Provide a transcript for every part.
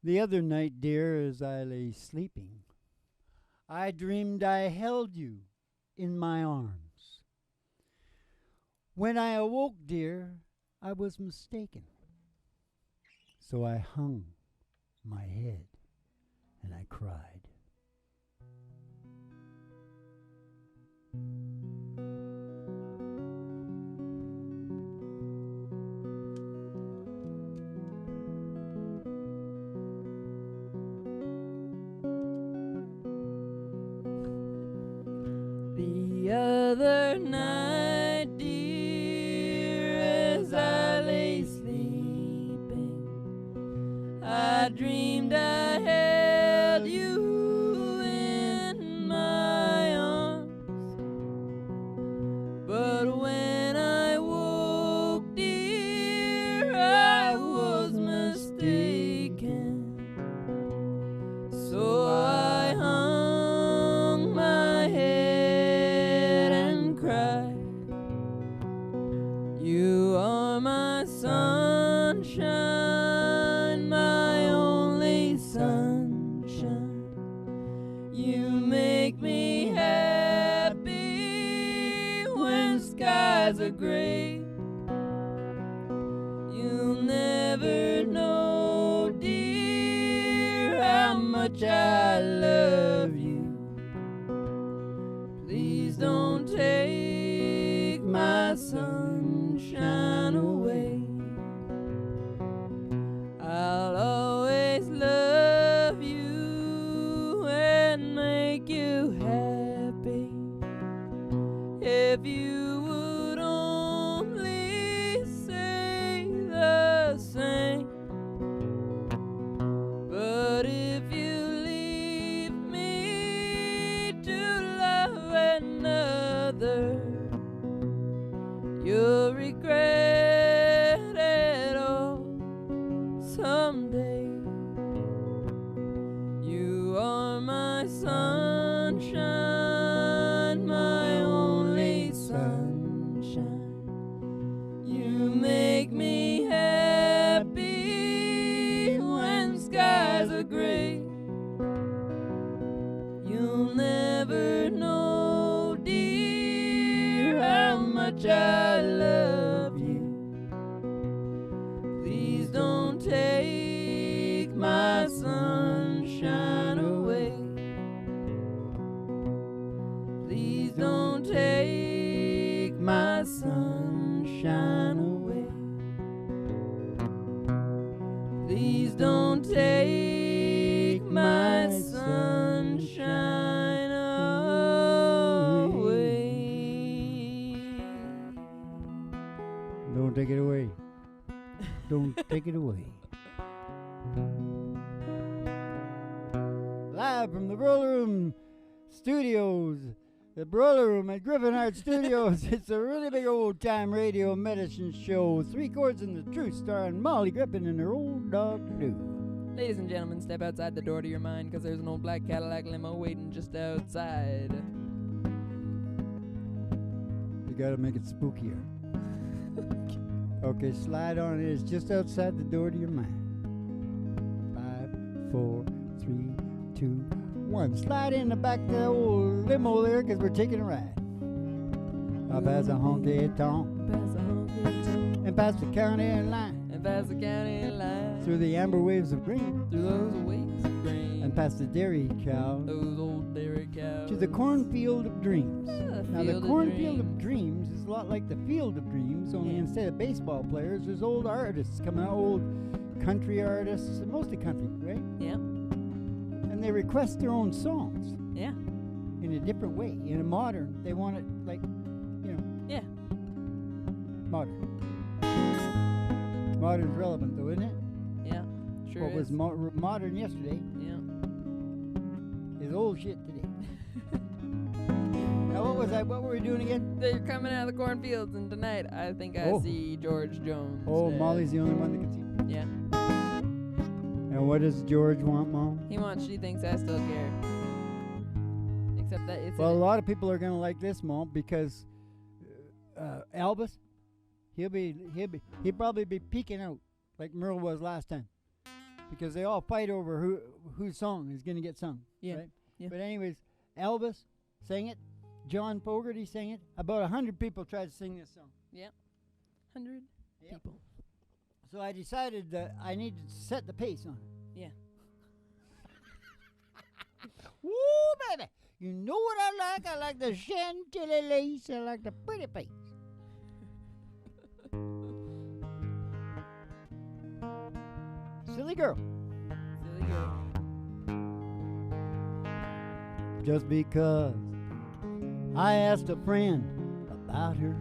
The other night, dear, as I lay sleeping, I dreamed I held you in my arms. When I awoke, dear, I was mistaken. So I hung my head and I cried. The other night, dear, as I lay sleeping, I dreamed I held you in my arms. But when I woke, dear, I was mistaken. So I hung my head and cried. You are my sunshine, my only sunshine. You make me happy when skies are gray. You'll never know, dear, how much I love you. Please don't take my sunshine away. I'll always love you and make you happy. If you would only say the same. But if you leave me to love another, you'll regret it all someday. You are my sunshine, my only sunshine. You make me happy when skies are gray. You'll never know, dear, how much I love you. Please don't take my sunshine away. Please don't take my sunshine away. Please don't take my sunshine away. Don't take it away. Don't take it away. Live from the Broiler Room Studios, the Broiler Room at Griffin Art Studios. It's a really big old time radio medicine show. 3 Chords and the Truth, starring Molly Griffin and her old dog Lou. Ladies and gentlemen, step outside the door to your mind, because there's an old black Cadillac limo waiting just outside. You gotta make it spookier. Okay, slide on it. It's just outside the door to your mind. 5, 4, 3, 2, 1. Slide in the back of the old limo there, because we're taking a ride. Up as a honky tonk. And past the county line. And past the county line. Through the amber waves of green. Through those waves of green. And past the dairy cow. Those old dairy cows. To the cornfield of dreams. Now the cornfield of dreams is a lot like the field of dreams, only instead of baseball players, there's old artists coming out, old country artists, mostly country, right? Yeah. And they request their own songs. Yeah. In a different way, in a modern. They want it like, Yeah. modern. Modern's relevant though, isn't it? Yeah. Sure What was is. modern yesterday Yeah. is old shit today. Now what were we doing again? They're coming out of the cornfields, and tonight I think I see George Jones. Oh, Molly's the only one that can see. Yeah. And what does George want, Mom? He wants She Thinks I Still Care. Except that it's Well, a lot of people are gonna like this, Mom, because Elvis, he'll probably be peeking out like Merle was last time. because they all fight over whose song is going to get sung. Yeah. Right? Yeah. But anyways, Elvis sang it. John Fogerty sang it. About 100 people tried to sing this song. 100 Yep. people. So I decided that I needed to set the pace on it. Yeah. Woo, baby! You know what I like? I like the chantilly lace. I like the pretty face. Silly girl. Silly girl. Just because I asked a friend about her.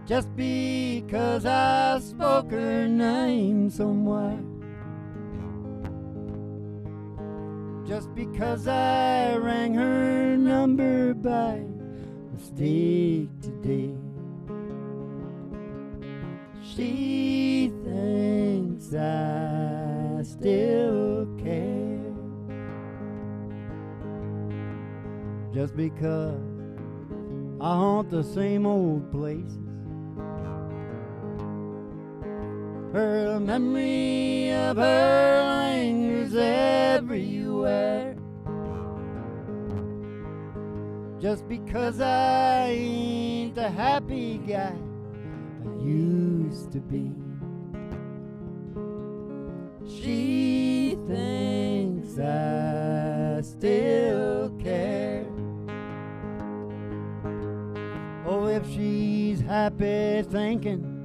Just because I spoke her name somewhere. Just because I rang her number by mistake today. She thinks I still care. Just because I haunt the same old places. Her memory of her lingers everywhere. Just because I ain't the happy guy I used to be. She thinks I still care. Oh, if she's happy thinking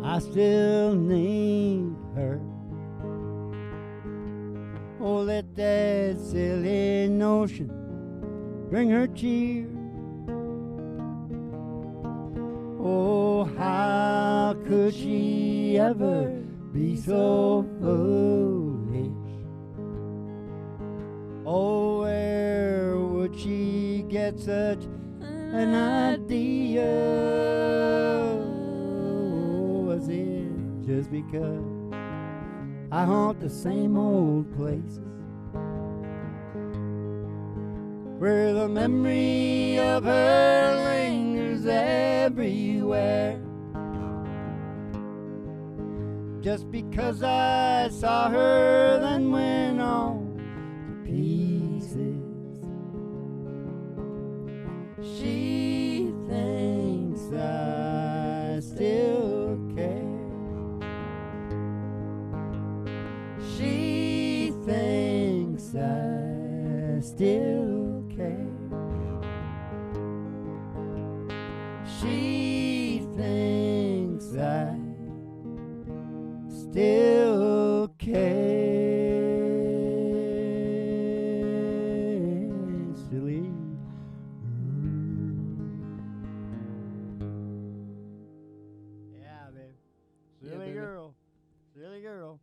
I still need her. Oh, let that silly notion bring her cheer. Oh, how could she ever be so foolish? Oh, where would she get such an idea? Was it just because I haunt the same old places where the memory of her lingers everywhere? Just because I saw her then went on to pieces. She thinks I still care. She thinks I still care. She thinks I still care. Silly. Yeah, babe. Silly girl. Silly girl.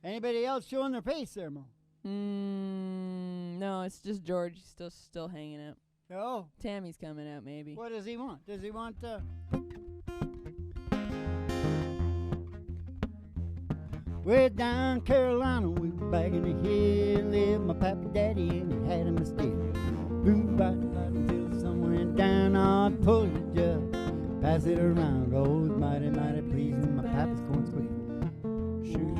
Anybody else showing their face there, Mo? No, it's just George. He's still hanging out. Oh. Tammy's coming out, maybe. What does he want? Does he want way down Carolina, we were back in the hill, lived my pappy daddy and he had him a stick. Moved by until the sun went down, I'd pull it just, pass it around. Oh, it was mighty, mighty pleasing, my pappy's corn squeak. Shoot.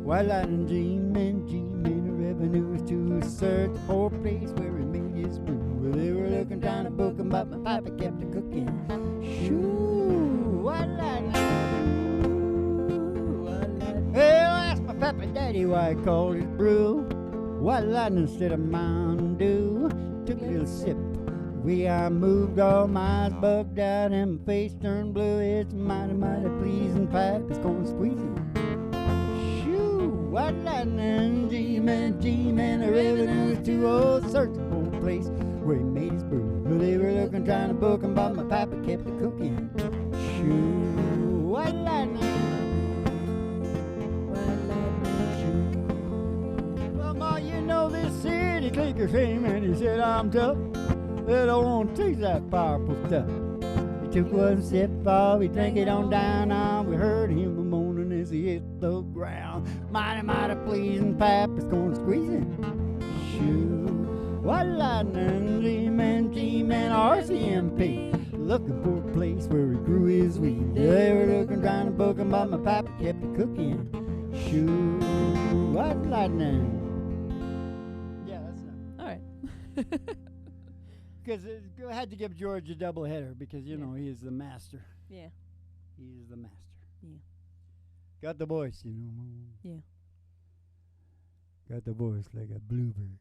White lightning G-man, the revenue was to search for a place where he made his brew. Well, they were looking trying to book him, but my pappy kept it cooking. Shoo, white lightning. Well, I asked my pappy daddy why he called his brew White Lightning instead of Mountain Dew. Took a little sip. I moved, all my eyes bugged out and my face turned blue. It's mighty, mighty pleasing pipe. It's gonna squeeze it. Shoo, White Lightning, G-man, the revenue's too old. Searching for a place where he made his brew. Well, they were looking, trying to book him, but my pappy kept it cooking. Shoo, White Lightning. You know this city clicker came and he said I'm tough. They don't want to taste that powerful stuff. He took one sip off, he drank it on down. We heard him a moaning as he hit the ground. Mighty, mighty pleasing pipe is gonna squeeze it. Shoo, White Lightning, G-man, RCMP. looking for a place where he grew his weed. They were looking trying to book him, but my papa kept it cooking. Shoot, what lightning? Yeah, that's enough. All right. Because I had to give George a double header because, you Yeah. know, he is the master. Yeah. He is the master. Yeah. Got the voice, you know. Yeah. Got the voice like a bluebird.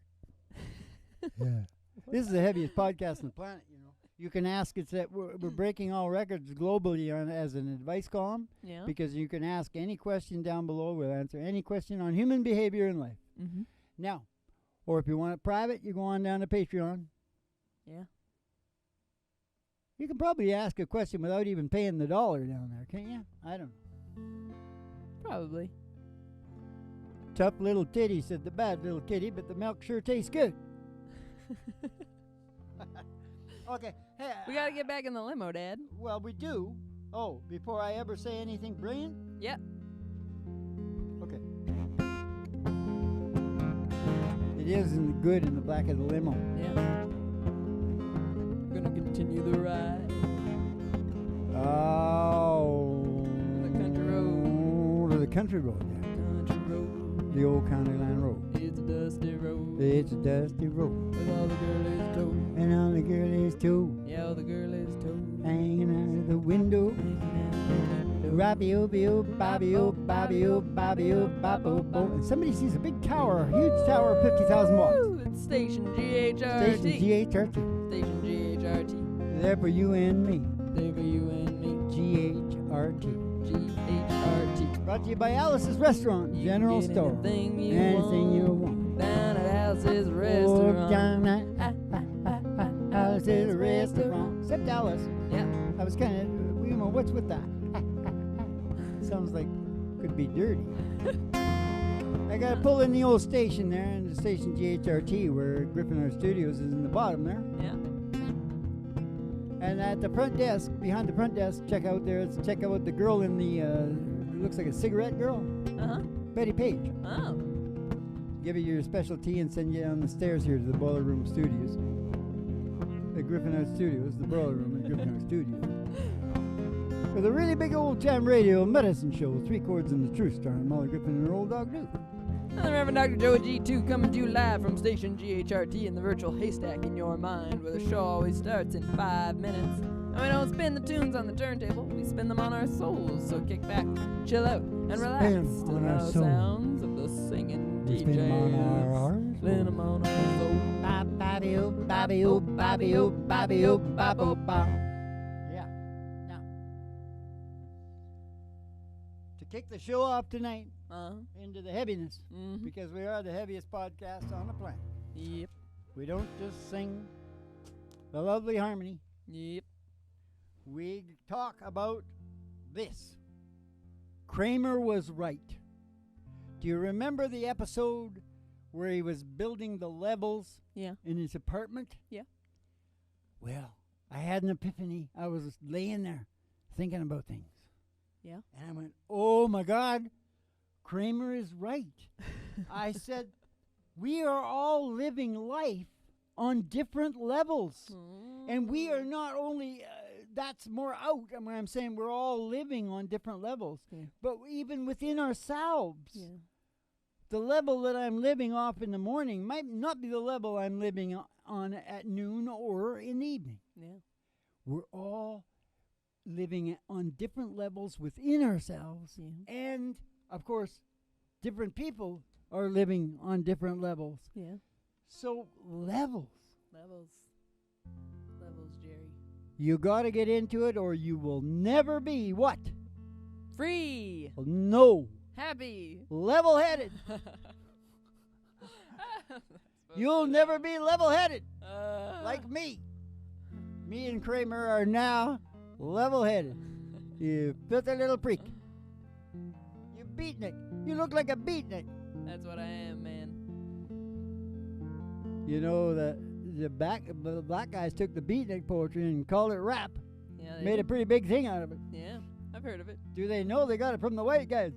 Yeah. This is the heaviest podcast on the planet, you know. You can ask, it's that we're breaking all records globally on as an advice column Yeah. because you can ask any question down below. We'll answer any question on human behavior in life. Mm-hmm. Now, or if you want it private, you go on down to Patreon. Yeah. You can probably ask a question without even paying the dollar down there, can't you? I don't know. Probably. Tough little titty, said the bad little kitty, but the milk sure tastes good. Okay. Hey, We gotta get back in the limo, Dad. well, we do. Oh, before I ever say anything brilliant? Yep. Okay. It isn't good in the back of the limo. Yeah. We're gonna continue the ride. Oh. The country road. To the country road, yeah. Country road. The old county line road. It's a dusty road. It's a dusty road. With all the girlies too. And all the girlies too. Yeah, all the girlies too. Hanging out of the window. Robbie Bobby Bobby Bobby Bobby Bo. And somebody sees a big tower, a huge tower of 50,000 watts. Woo, it's Station GHRT. Station GHRT. Station GHRT. There for you and me. There for you and me. GHRT. GHRT. Brought to you by Alice's Restaurant, You General get Store. Anything you Anything you want. want. Down at Alice's Oh, Restaurant. down at Alice's Restaurant. Except Alice. Yeah. I was kind of, you know, what's with that? Sounds like could be dirty. I got to pull in the old station there, and the station GHRT, where Griffin Art Studios is in the bottom there. Yeah. And at the front desk, behind the front desk, check out the girl in the, looks like a cigarette girl, Uh-huh. Betty Page. Oh. Give you your special tea and send you down the stairs here to the Boiler Room Studios. The Griffin Art Studios, the Boiler Room at Griffin Art Studios. With a really big old-time radio medicine show, 3 chords in the truth, starring Molly Griffin and her old dog Duke. And the Reverend Dr. Joe G2 coming to you live from Station GHRT in the virtual haystack in your mind, where the show always starts in 5 minutes. And we don't spin the tunes on the turntable, we spin them on our souls. So kick back, chill out, and relax Spin to on the our loud soul. sounds of the singing We DJs. spin 'em on our hearts. Spin 'em on our soul. Ba-ba-dee-oo, ba-be-oo, ba-be-oo, ba-be-oo, ba-bo-ba. Yeah. Now, to kick the show off tonight into the heaviness, Mm-hmm. because we are the heaviest podcast on the planet. Yep. We don't just sing the lovely harmony. Yep. We talk about this. Kramer was right. Do you remember the episode where he was building the levels Yeah. in his apartment? Yeah. Well, I had an epiphany. I was laying there thinking about things. Yeah. And I went, oh my God, Kramer is right. I said, we are all living life on different levels. And we are not only, that's more out. I mean, I'm saying we're all living on different levels. Yeah. But even within ourselves, Yeah. the level that I'm living off in the morning might not be the level I'm living on at noon or in the evening. Yeah. We're all living on different levels within ourselves. Yeah. And, of course, different people are living on different levels. Yeah. So, levels. Levels. Levels, Jerry. You got to get into it or you will never be what? Free. No. Happy. Level-headed. You'll never be level-headed like me. Me and Kramer are now level-headed. You filthy little freak. You beatnik. You look like a beatnik. That's what I am, man. You know, the black guys took the beatnik poetry and called it rap. Yeah. Made a pretty big thing out of it. Yeah. I've heard of it. Do they know they got it from the white guys?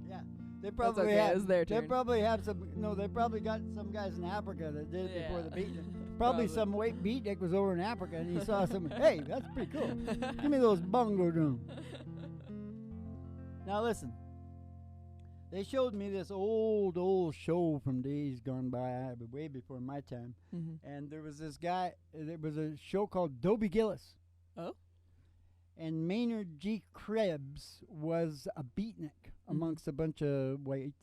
Yeah. They That's probably okay. have. It's their They turn. probably have some. No, they probably got some guys in Africa that did it before the beatnik. Probably some white beatnik was over in Africa and he saw some. Hey, that's pretty cool. Give me those bongo drums. Now listen. They showed me this old show from days gone by, way before my time. Mm-hmm. And there was this guy. There was a show called Dobie Gillis. Oh. And Maynard G. Krebs was a beatnik amongst a bunch of white.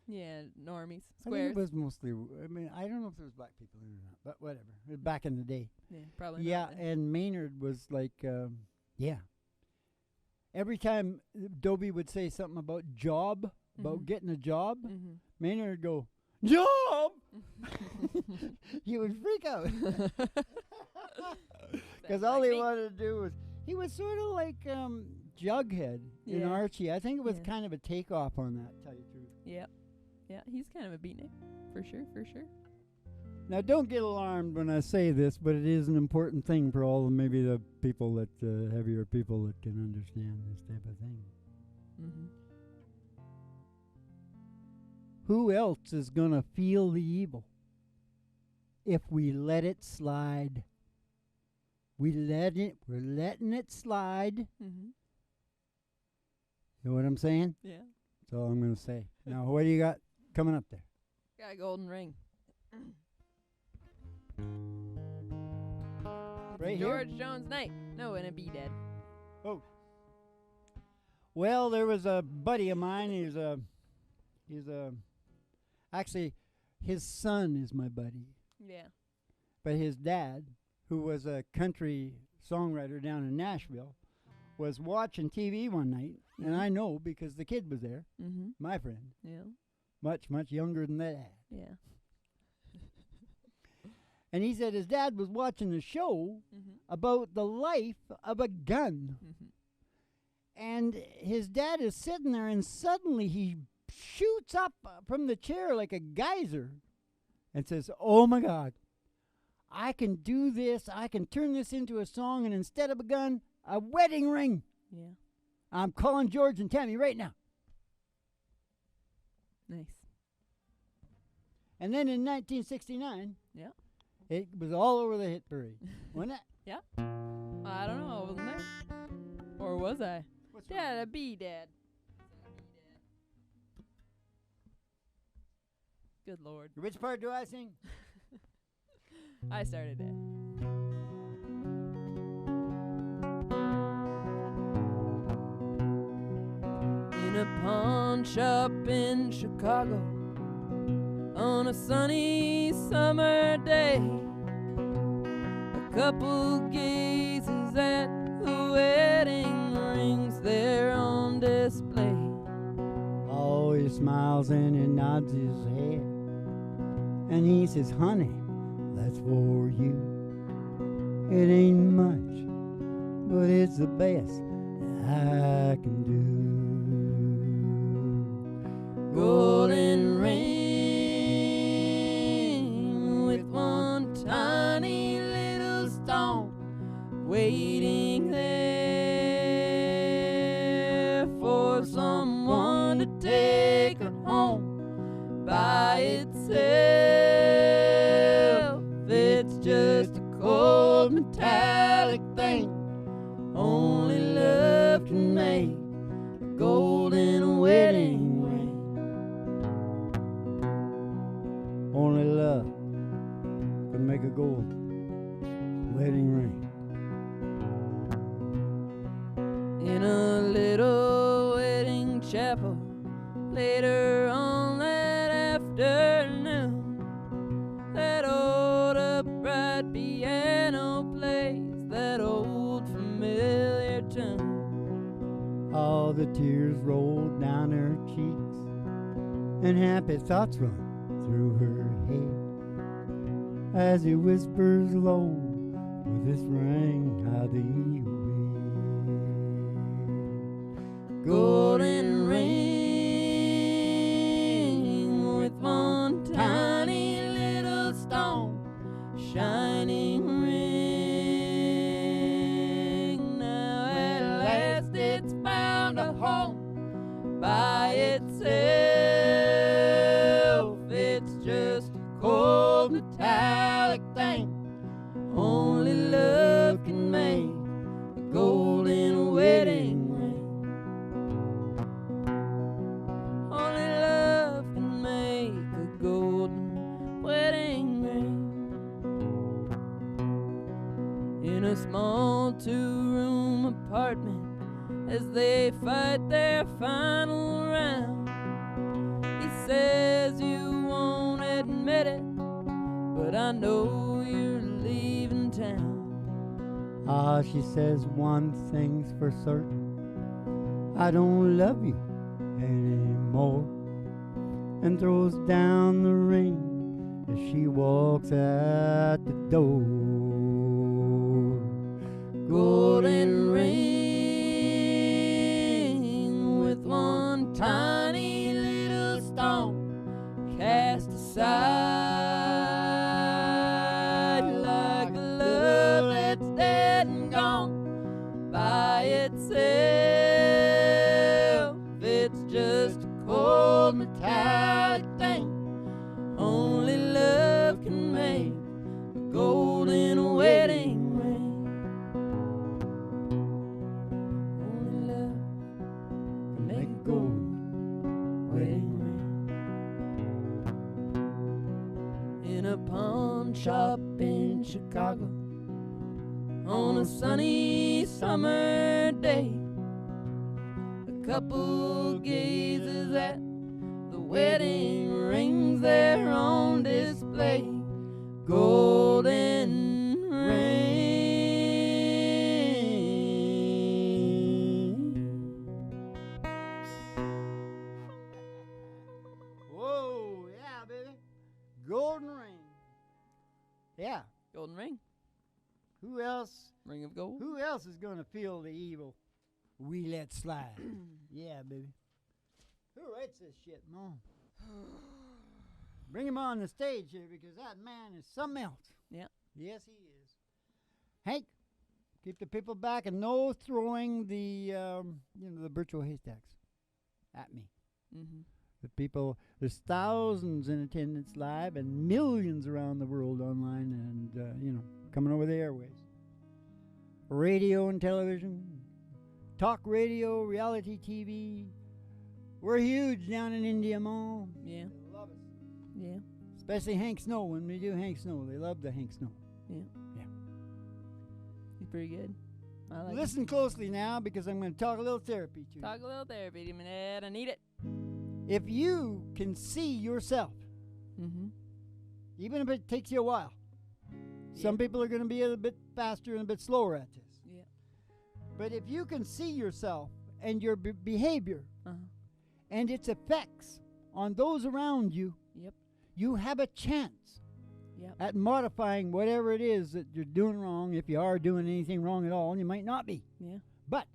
Yeah, normies, I think squares. it was mostly. I mean, I don't know if there was black people in it or not, but whatever. It was back in the day. Yeah, probably. Yeah, not then. and Maynard was like, yeah. Every time Dobie would say something about job, about getting a job, Maynard would go, job! He would freak out. Because all he wanted to do was, he was sort of like Jughead in Archie. I think it was kind of a takeoff on that, to tell you the truth. Yeah. Yeah, he's kind of a beatnik. For sure, for sure. Now, don't get alarmed when I say this, but it is an important thing for all maybe the people that, heavier people that can understand this type of thing. Mm-hmm. Who else is going to feel the evil if we let it slide? We're letting it slide. Mm-hmm. You know what I'm saying? Yeah. That's all I'm going to say. Now, what do you got coming up there? Got a golden ring. Right George here? Jones Night. No, and a be dead. Oh. Well, there was a buddy of mine. Actually, his son is my buddy. Yeah. But his dad, who was a country songwriter down in Nashville, was watching TV one night, and I know because the kid was there, my friend, much, much younger than that. Yeah. And he said his dad was watching a show about the life of a gun. And his dad is sitting there, and suddenly he shoots up from the chair like a geyser and says, oh, my God, I can do this. I can turn this into a song, and instead of a gun, a wedding ring. Yeah. I'm calling George and Tammy right now. Nice. And then in 1969, it was all over the hit parade, wasn't it? Yeah. I don't know. I wasn't there. Or was I? Dad, a bee dad. Good Lord. Which part do I sing? I started it. In a pawn shop in Chicago on a sunny summer day, a couple gazes at the wedding rings there on display. Oh, he smiles and he nods his head, and he says, honey, that's for you. It ain't much, but it's the best that I can do. Golden ring with one tiny little stone waiting there for someone to take her home by itself. It's just a cold metallic thing only love can make a golden wedding ring. Only love can make a gold wedding ring. In a little wedding chapel later on that afternoon, that old upright piano plays that old familiar tune. All the tears roll down her cheeks, and happy thoughts run through her head as he whispers low, with this ring how thee wed. Golden ring with one tiny little stone, shining ring. Now at last it's found a home by itself. It's just a cold metallic thing wedding ring. Only love can make a golden wedding ring. In a small 2-room apartment as they fight their final round, he says you won't admit it, but I know you're leaving town. Ah, she says one thing's for certain, I don't love you anymore, and throws down the ring as she walks out the door. Golden ring with one tiny little stone cast aside, like the love that's dead and gone by itself. It's just a cold metallic thing. Only love can make a golden wedding ring. Only love can make a golden wedding ring. In a pawn shop in Chicago, on a sunny summer day, a couple gazes at the wedding rings there on display. Golden ring. Whoa, yeah, baby. Golden ring. Yeah. Golden ring. Who else? Ring of gold. Who else is gonna feel the evil we let slide? Yeah, baby. Who writes this shit, Mom? Bring him on the stage here because that man is something else. Yeah. Yes, he is. Hank, keep the people back and no throwing the the virtual haystacks at me. Mm-hmm. The people, there's thousands in attendance live and millions around the world online and coming over the airways. Radio and television, talk radio, reality TV. We're huge down in India, Mom. Yeah. They love us. Yeah. Especially Hank Snow. When we do Hank Snow, they love the Hank Snow. Yeah. Yeah. He's pretty good. I like Listen closely now because I'm going to talk a little therapy to you. Talk a little therapy to me, Dad. I need it. If you can see yourself, Mm-hmm. even if it takes you a while, some Yeah. people are going to be a bit faster and a bit slower at this. Yeah. But if you can see yourself and your behavior Uh-huh. and its effects on those around you, Yep. you have a chance Yep. at modifying whatever it is that you're doing wrong. If you are doing anything wrong at all, and you might not be. Yeah. But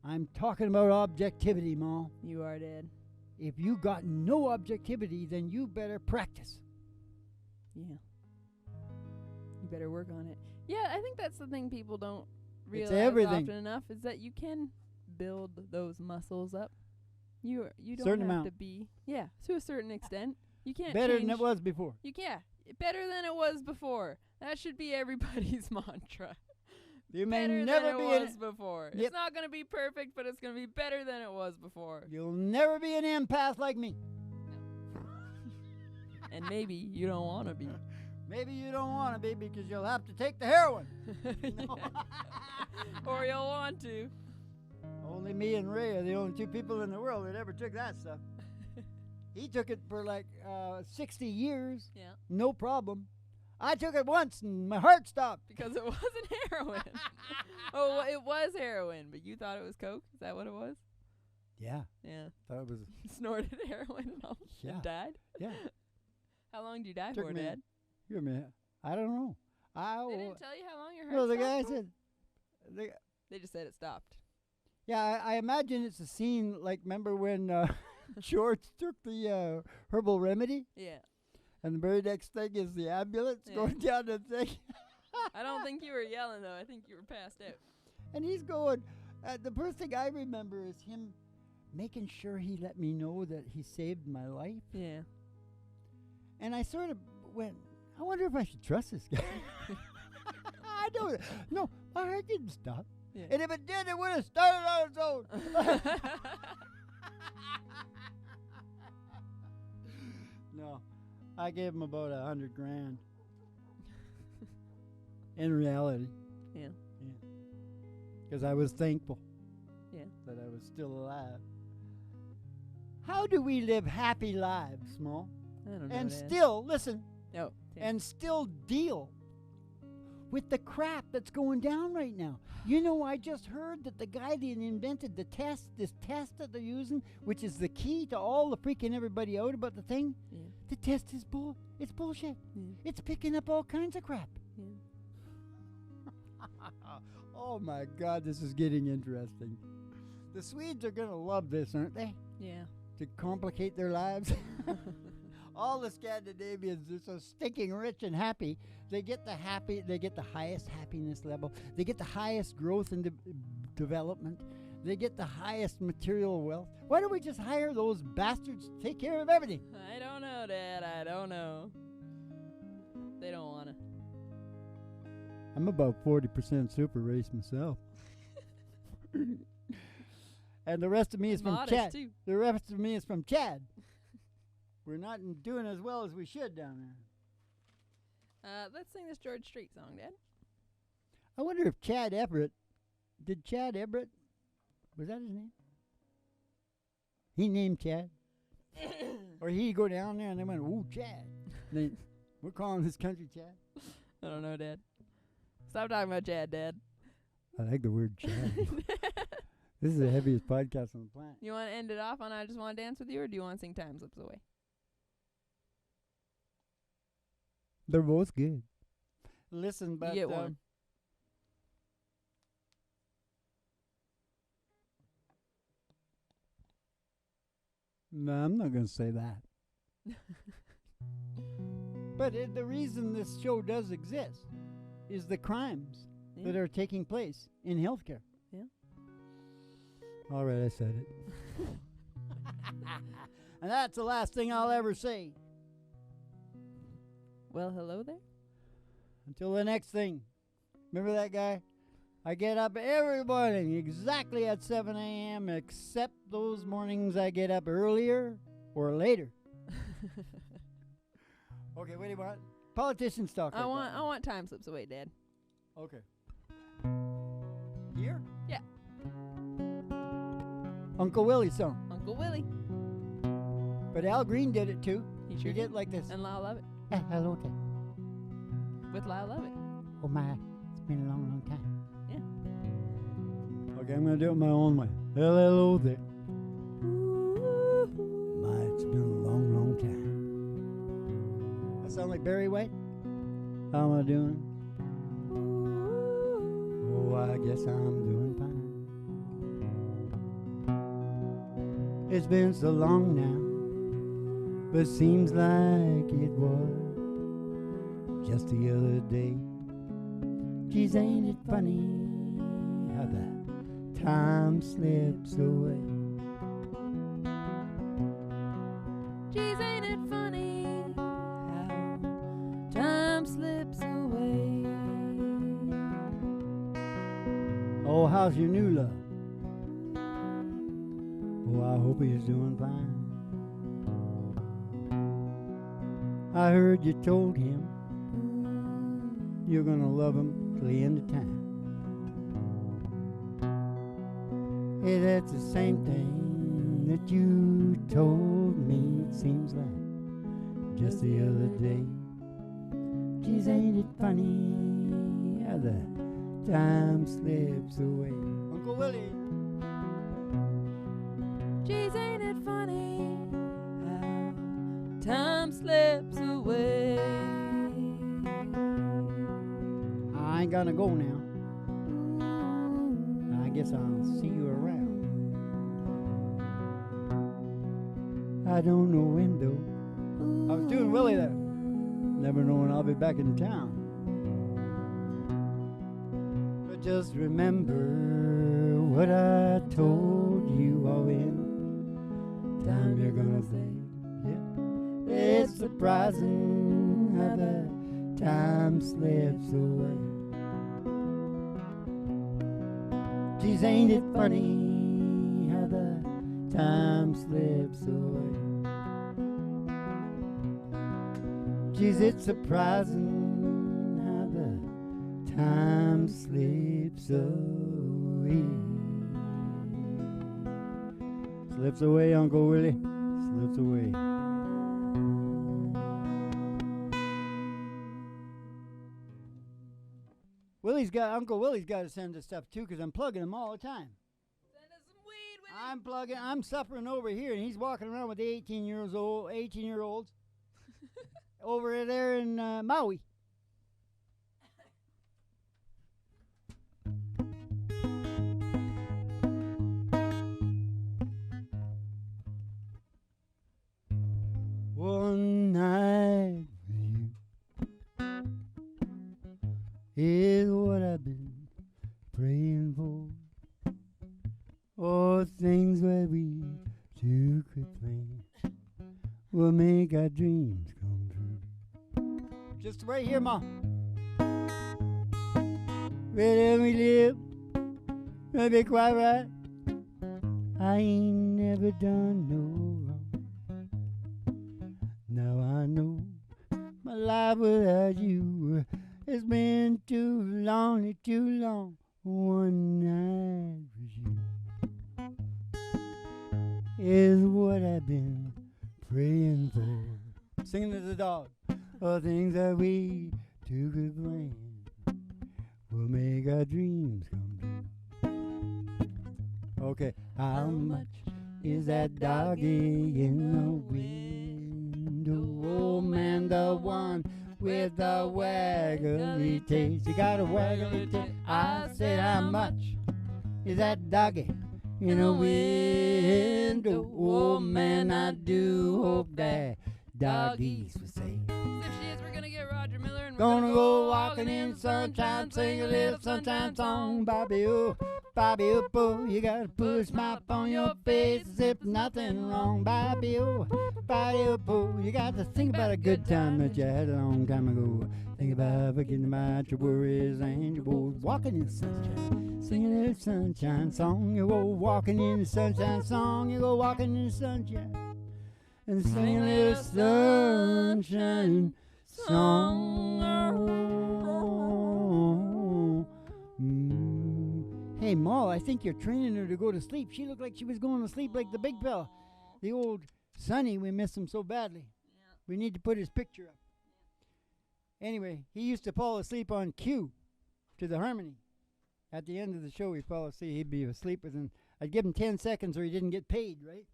I'm talking about objectivity, Ma. You are, Dad. If you got no objectivity, then you better practice. Yeah. You better work on it. Yeah, I think that's the thing people don't realize everything. often enough is that you can build those muscles up. You don't Certain have amount. to be to a certain extent. You can't Better than change- it was before. You can't. Better than it was before. That should be everybody's mantra. You may Better never than be it an, was before. Yep. It's not going to be perfect, but it's going to be better than it was before. you'll never be an empath like me. And maybe you don't want to be. Maybe you don't want to be because you'll have to take the heroin. No. Or you'll want to. Only me and Ray are the only two people in the world that ever took that stuff. He took it for like 60 years, Yeah. no problem. I took it once and my heart stopped. Because it wasn't heroin. Oh, well, it was heroin, but you thought it was coke? Is that what it was? Yeah, Yeah. that was Snorted heroin and all. Yeah. And died? yeah. How long did you die Took for, me- Dad? Here a minute. I don't know. They didn't tell you how long your heart No, the stopped guy for? said. They just said it stopped. Yeah, I imagine it's a scene like remember when George took the herbal remedy, Yeah. and the very next thing is the ambulance Yeah. going down the thing, I don't think you were yelling, though. I think you were passed out. and he's going. The first thing I remember is him making sure he let me know that he saved my life, Yeah. and I sort of went, I wonder if I should trust this guy. I don't. No, my heart didn't stop. Yeah. And if it did, it would have started on its own. No, I gave him about $100,000. In reality, Yeah. because I was thankful Yeah. that I was still alive. How do we live happy lives, Small? I don't know. And Dad. still, listen, Oh. Yeah. and still deal with the crap that's going down right now. You know, I just heard that the guy that invented this test that they're using, which is the key to all the freaking everybody out about the thing, Yeah. the test is it's bullshit. Yeah. It's picking up all kinds of crap. Yeah. Oh my God, this is getting interesting. The Swedes are going to love this, aren't they? Yeah. To complicate their lives. All the Scandinavians are so stinking rich and happy. They get the highest happiness level. They get the highest growth and development. They get the highest material wealth. Why don't we just hire those bastards to take care of everything? I don't know, Dad. I don't know. They don't want to. I'm about 40% super race myself. And the rest of me is from Modest, Chad. too. The rest of me is from Chad. We're not doing as well as we should down there. Let's sing this George Strait song, Dad. I wonder if Chad Everett, was that his name? He named Chad? Or he'd go down there and they went, ooh, Chad. We're calling this country Chad. I don't know, Dad. Stop talking about Chad, Dad. I like the word Chad. This is the heaviest podcast on the planet. You want to end it off on I Just Want to Dance With You, or do you want to sing Time Slips Away? They're both good. Listen, but You get one. No, I'm not going to say that. But the reason this show does exist is the crimes that are taking place in healthcare. Yeah. All right, I said it. And that's the last thing I'll ever say. Well, hello there. Until the next thing. Remember that guy? I get up every morning exactly at 7 a.m. except those mornings I get up earlier or later. Okay, what do you want? Politicians talk. I want Time Slips Away, Dad. Okay. Here? Yeah. Uncle Willie's song. Uncle Willie. But Al Green did it too. He He sure did it like this. And Lyle Lovett. Hello there. With Lyle Lovett. Oh my, it's been a long, long time. Yeah. Okay, I'm going to do it my own way. Hello there. My, it's been a long, long time. That sound like Barry White? How am I doing? Oh, I guess I'm doing fine. It's been so long now, but seems like it was just the other day. Geez, ain't it funny how the time slips away? Geez, ain't it funny how time slips away? Oh, how's your new love? Oh, I hope he's doing fine. I heard you told him you're gonna love him till the end of time. Hey, that's the same thing that you told me, it seems like just the other day. Geez, ain't it funny how the time slips away? Uncle Willie. Geez, ain't it funny how time slips away? I ain't gonna go now. I guess I'll see you around. I don't know when though. I was doing Willie there. Never know when I'll be back in town. But just remember what I told you all in time you're gonna say, yeah. It's surprising how the time slips away. Geez, ain't it funny how the time slips away? Geez, it's surprising how the time slips away. Slips away, Uncle Willie, slips away. Uncle Willie's got to send us stuff too, because I'm plugging him all the time. Send us some weed, Willie. I'm suffering over here, and he's walking around with the 18-year-olds over there in Maui. One night with you is what I've been praying for. Oh, things that we two could plan will make our dreams come true. Just right here, Ma. Where we live, gonna be quite right. I ain't never done no wrong. Now I know my life without you has been too lonely, too long. One night with you is what I've been praying for. Singing to the dog. All things that we two could plan will make our dreams come true. Okay, how much is that doggy in the window? Oh man, the one with the waggly tail. You got a waggly tail. I said, how much is that doggy in the window? Oh man, I do hope that doggies will say. If she is, we're gonna get Roger Miller and we're Gonna go walking in sunshine, sing a little sunshine song. Bobby, oh, boo, you gotta put a smile on your face as if nothing wrong. Bobby, oh, boo, you got to think about a good time that you had a long time ago. Think about forgetting about your worries and your woes. Walking in the sunshine, sing a little sunshine song. You go walking in the sunshine song. You go walking in the sunshine and sing a little sunshine song. Hey, Ma, I think you're training her to go to sleep. She looked like she was going to sleep like the big fella. The old Sonny, we miss him so badly. Yeah. We need to put his picture up. Anyway, he used to fall asleep on cue to the harmony. At the end of the show, he'd fall asleep. He'd be asleep within, I'd give him 10 seconds or he didn't get paid, right?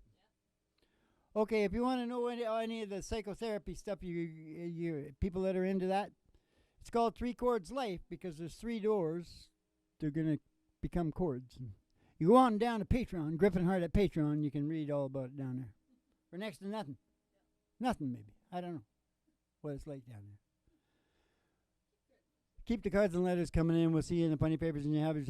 Yeah. Okay, if you want to know any of the psychotherapy stuff, you people that are into that, it's called 3 Chords Life because there's 3 doors. They're going to become chords. And you go on down to Patreon, Griffin Hart at Patreon, you can read all about it down there. For next to nothing. Nothing, maybe. I don't know what it's like down there. Keep the cards and letters coming in. We'll see you in the Funny Papers, and you have yourself